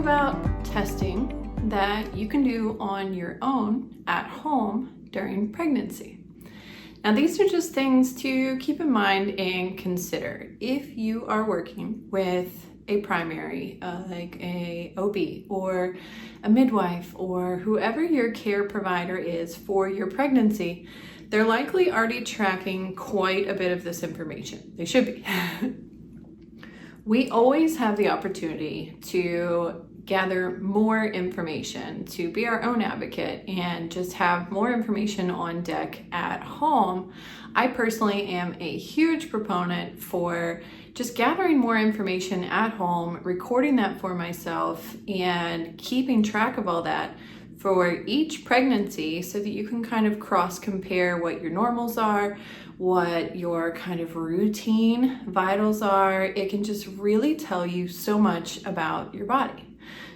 about testing that you can do on your own at home during pregnancy. Now, these are just things to keep in mind and consider. If you are working with a primary, like a OB or a midwife or whoever your care provider is for your pregnancy, they're likely already tracking quite a bit of this information. They should be. We always have the opportunity to gather more information, to be our own advocate and just have more information on deck at home. I personally am a huge proponent for just gathering more information at home, recording that for myself, and keeping track of all that for each pregnancy so that you can kind of cross compare what your normals are, what your kind of routine vitals are. It can just really tell you so much about your body.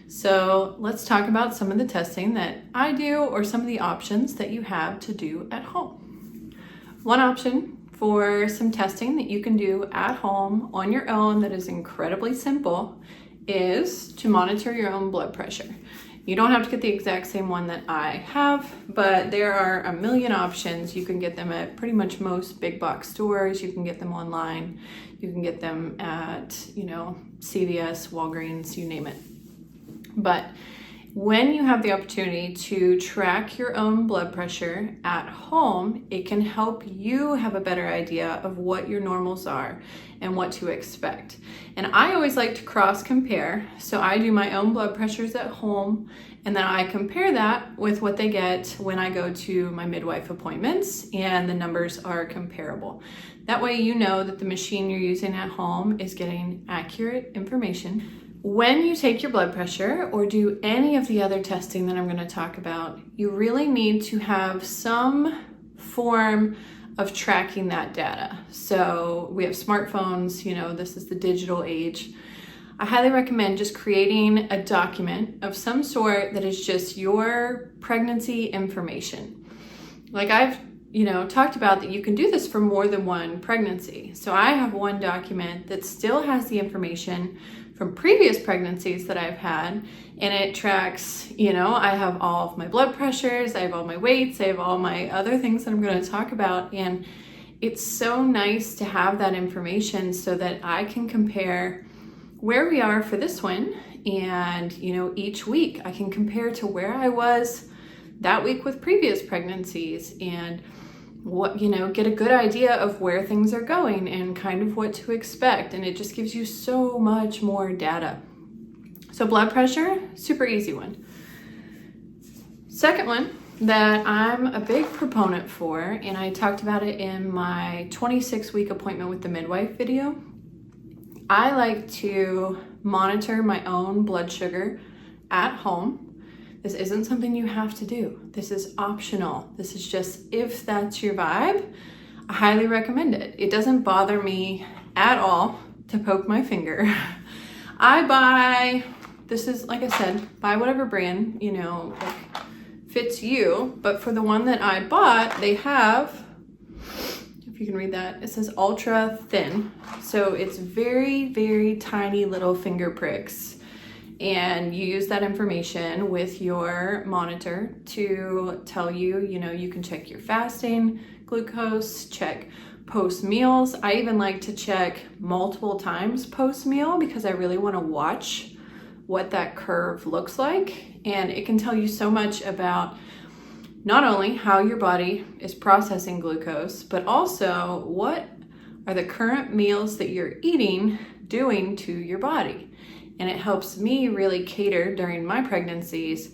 So let's talk about some of the testing that I do or some of the options that you have to do at home. One option for some testing that you can do at home on your own that is incredibly simple is to monitor your own blood pressure. You don't have to get the exact same one that I have, but there are a million options. You can get them at pretty much most big box stores. You can get them online. You can get them at, CVS, Walgreens, you name it. But when you have the opportunity to track your own blood pressure at home, it can help you have a better idea of what your normals are and what to expect. And I always like to cross compare. So I do my own blood pressures at home, and then I compare that with what they get when I go to my midwife appointments, and the numbers are comparable. That way you know that the machine you're using at home is getting accurate information. When you take your blood pressure or do any of the other testing that I'm going to talk about, you really need to have some form of tracking that data. So we have smartphones, this is the digital age. I highly recommend just creating a document of some sort that is just your pregnancy information. Like I've talked about that you can do this for more than one pregnancy. So I have one document that still has the information from previous pregnancies that I've had, and it tracks, I have all of my blood pressures, I have all my weights, I have all my other things that I'm going to talk about, and it's so nice to have that information so that I can compare where we are for this one, and each week I can compare to where I was that week with previous pregnancies, and get a good idea of where things are going and kind of what to expect. And it just gives you so much more data. So blood pressure, super easy one. Second one that I'm a big proponent for, and I talked about it in my 26-week appointment with the midwife video, I like to monitor my own blood sugar at home. This isn't something you have to do. This is optional. This is just if that's your vibe, I highly recommend it. It doesn't bother me at all to poke my finger. I buy, this is, like I said, buy whatever brand, fits you. But for the one that I bought, they have, if you can read that, it says ultra thin. So it's very, very tiny little finger pricks. And you use that information with your monitor to tell you, you can check your fasting glucose, check post meals. I even like to check multiple times post meal because I really want to watch what that curve looks like. And it can tell you so much about not only how your body is processing glucose, but also what are the current meals that you're eating doing to your body. And it helps me really cater during my pregnancies,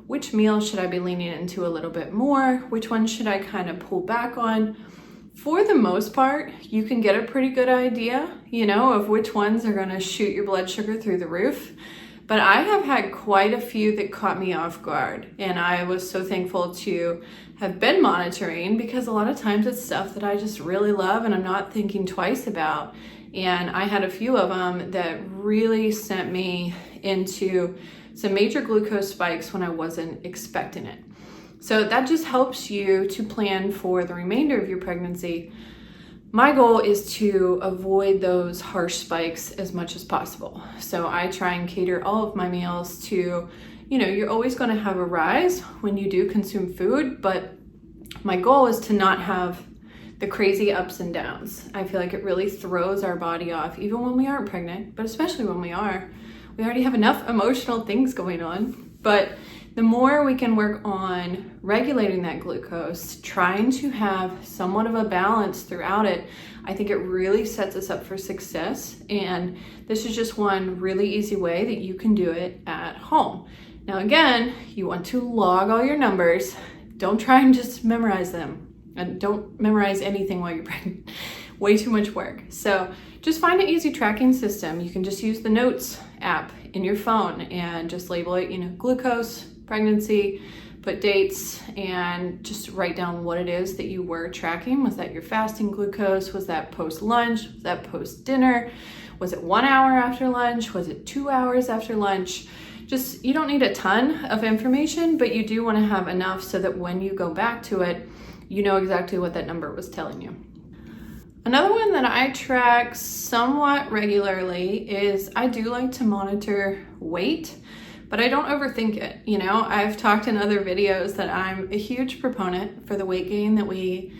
which meals should I be leaning into a little bit more? Which ones should I kind of pull back on? For the most part, you can get a pretty good idea, of which ones are going to shoot your blood sugar through the roof. But I have had quite a few that caught me off guard. And I was so thankful to have been monitoring because a lot of times it's stuff that I just really love and I'm not thinking twice about. And I had a few of them that really sent me into some major glucose spikes when I wasn't expecting it. So that just helps you to plan for the remainder of your pregnancy. My goal is to avoid those harsh spikes as much as possible. So I try and cater all of my meals to, you're always going to have a rise when you do consume food, but my goal is to not have the crazy ups and downs. I feel like it really throws our body off, even when we aren't pregnant, but especially when we are. We already have enough emotional things going on. But the more we can work on regulating that glucose, trying to have somewhat of a balance throughout it, I think it really sets us up for success. And this is just one really easy way that you can do it at home. Now, again, you want to log all your numbers. Don't try and just memorize them. And don't memorize anything while you're pregnant. Way too much work. So just find an easy tracking system. You can just use the Notes app in your phone and just label it, glucose, pregnancy, put dates, and just write down what it is that you were tracking. Was that your fasting glucose? Was that post-lunch? Was that post-dinner? Was it 1 hour after lunch? Was it 2 hours after lunch? Just, you don't need a ton of information, but you do want to have enough so that when you go back to it, you know exactly what that number was telling you. Another one that I track somewhat regularly is I do like to monitor weight, but I don't overthink it. I've talked in other videos that I'm a huge proponent for the weight gain that we,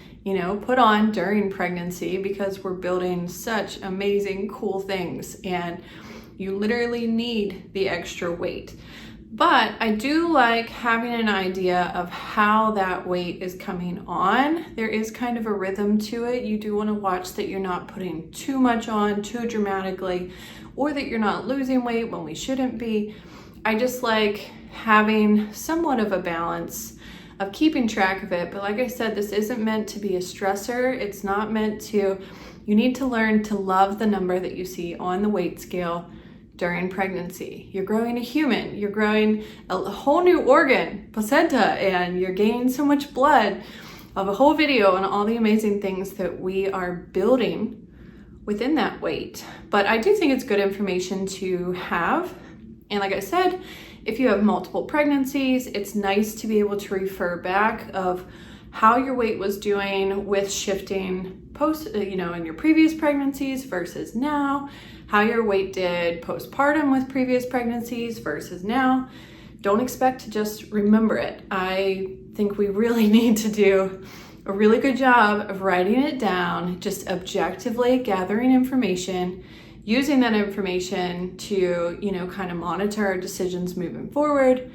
put on during pregnancy, because we're building such amazing, cool things, and you literally need the extra weight. But I do like having an idea of how that weight is coming on. There is kind of a rhythm to it. You do want to watch that you're not putting too much on too dramatically, or that you're not losing weight when we shouldn't be. I just like having somewhat of a balance of keeping track of it. But like I said, this isn't meant to be a stressor. It's not meant to, you need to learn to love the number that you see on the weight scale during pregnancy. You're growing a human, you're growing a whole new organ, placenta, and you're gaining so much blood. I have a whole video on all the amazing things that we are building within that weight. But I do think it's good information to have. And like I said, if you have multiple pregnancies, it's nice to be able to refer back of how your weight was doing with shifting in your previous pregnancies versus now, how your weight did postpartum with previous pregnancies versus now. Don't expect to just remember it. I think we really need to do a really good job of writing it down, just objectively gathering information, using that information to, kind of monitor our decisions moving forward.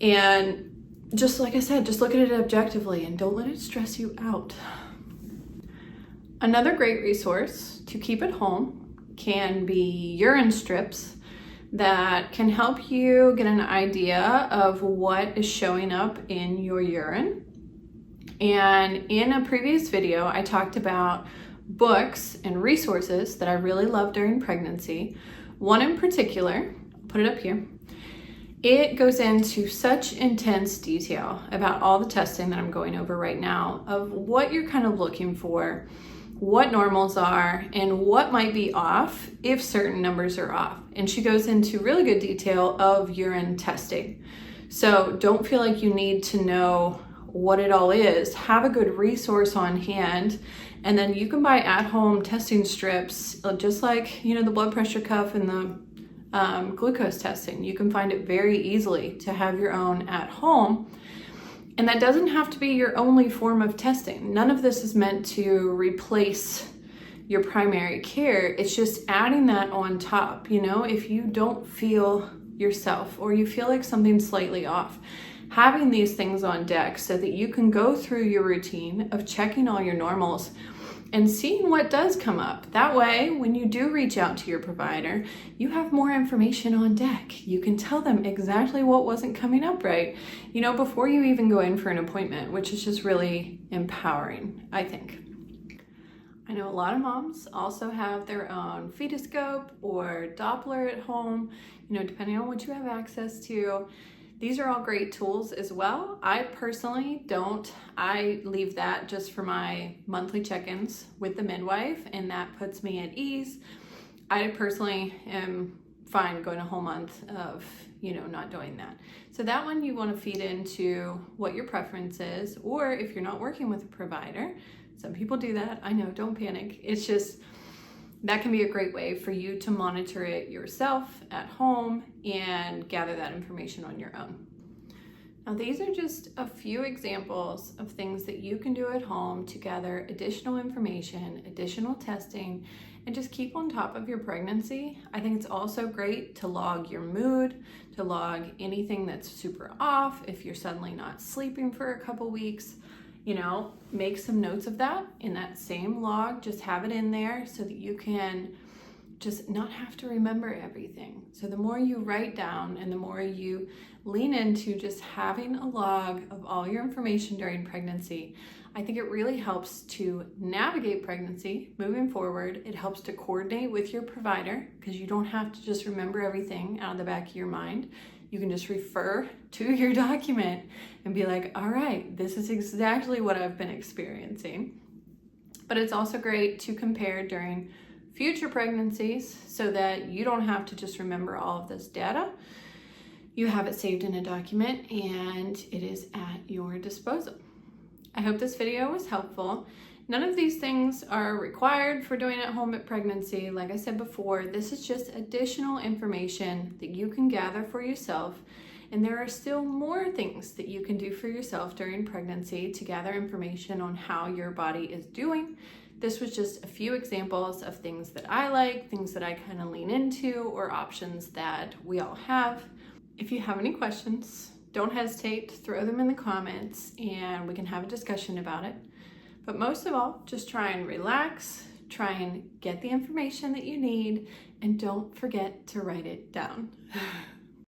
And just like I said, just look at it objectively and don't let it stress you out. Another great resource to keep at home can be urine strips that can help you get an idea of what is showing up in your urine. And in a previous video, I talked about books and resources that I really love during pregnancy. One in particular, I'll put it up here. It goes into such intense detail about all the testing that I'm going over right now of what you're kind of looking for, what normals are, and what might be off if certain numbers are off. And she goes into really good detail of urine testing. So don't feel like you need to know what it all is. Have a good resource on hand, and then you can buy at-home testing strips, just like, the blood pressure cuff and the glucose testing. You can find it very easily to have your own at home. And that doesn't have to be your only form of testing. None of this is meant to replace your primary care. It's just adding that on top. If you don't feel yourself or you feel like something's slightly off, having these things on deck so that you can go through your routine of checking all your normals and seeing what does come up. That way, when you do reach out to your provider, you have more information on deck. You can tell them exactly what wasn't coming up right, before you even go in for an appointment, which is just really empowering, I think. I know a lot of moms also have their own fetoscope or Doppler at home, depending on what you have access to. These are all great tools as well. I personally don't. I leave that just for my monthly check-ins with the midwife, and that puts me at ease. I personally am fine going a whole month of, not doing that. So that one you want to feed into what your preference is, or if you're not working with a provider, Some people do that. I know, don't panic. It's just, that can be a great way for you to monitor it yourself at home and gather that information on your own. Now, these are just a few examples of things that you can do at home to gather additional information, additional testing, and just keep on top of your pregnancy. I think it's also great to log your mood, to log anything that's super off. If you're suddenly not sleeping for a couple weeks, make some notes of that in that same log. Just have it in there so that you can just not have to remember everything. So the more you write down and the more you lean into just having a log of all your information during pregnancy, I think it really helps to navigate pregnancy moving forward. It helps to coordinate with your provider because you don't have to just remember everything out of the back of your mind. You can just refer to your document and be like, all right, this is exactly what I've been experiencing. But it's also great to compare during future pregnancies so that you don't have to just remember all of this data. You have it saved in a document and it is at your disposal. I hope this video was helpful. None of these things are required for doing at home at pregnancy. Like I said before, this is just additional information that you can gather for yourself. And there are still more things that you can do for yourself during pregnancy to gather information on how your body is doing. This was just a few examples of things that I like, things that I kind of lean into, or options that we all have. If you have any questions, don't hesitate to throw them in the comments and we can have a discussion about it. But most of all, just try and relax, try and get the information that you need, and don't forget to write it down.